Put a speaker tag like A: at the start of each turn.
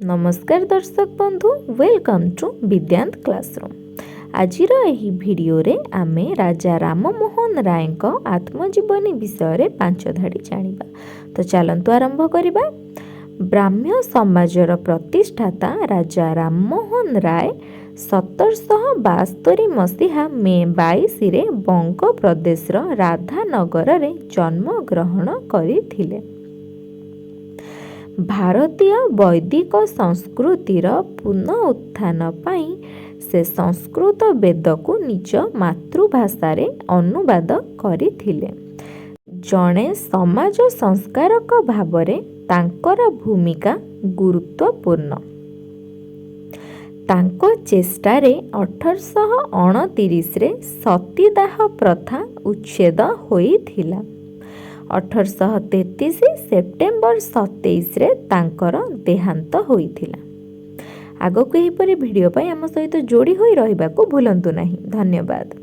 A: नमस्कार दर्शक बंधु, वेलकम टू विद्यांत क्लासरूम। आजिर एही भिडियो रे आमे राजा राममोहन राय को आत्मजीवनी विषय रे 5 धाड़ी जानिबा। तो चलंतु आरंभ करिबा। ब्राह्म्य समाजर प्रतिष्ठाता राजा राममोहन राय 1772 मसीहा मे 22 रे बंग प्रदेश राधानगर रे जन्म ग्रहण करिथिले। भारतीय वैदिक संस्कृतिर पुनः उत्थान पाई से संस्कृत वेद को निज मातृभाषा रे अनुवाद करिथिले। जणे समाज संस्कारक भावरे तांकर भूमिका गुरुत्वपूर्ण। तांको चेष्टारे 1829 रे सतीदाह प्रथा उच्छेद होइथिला। 1833 सेप्टेम्बर 27 रे तांकर देहांत होइथिला। आगो को एहिपरि भिडियो पाई आम सहित जोड़ी होई रहिबाकू भूलंतु नाही। धन्यवाद।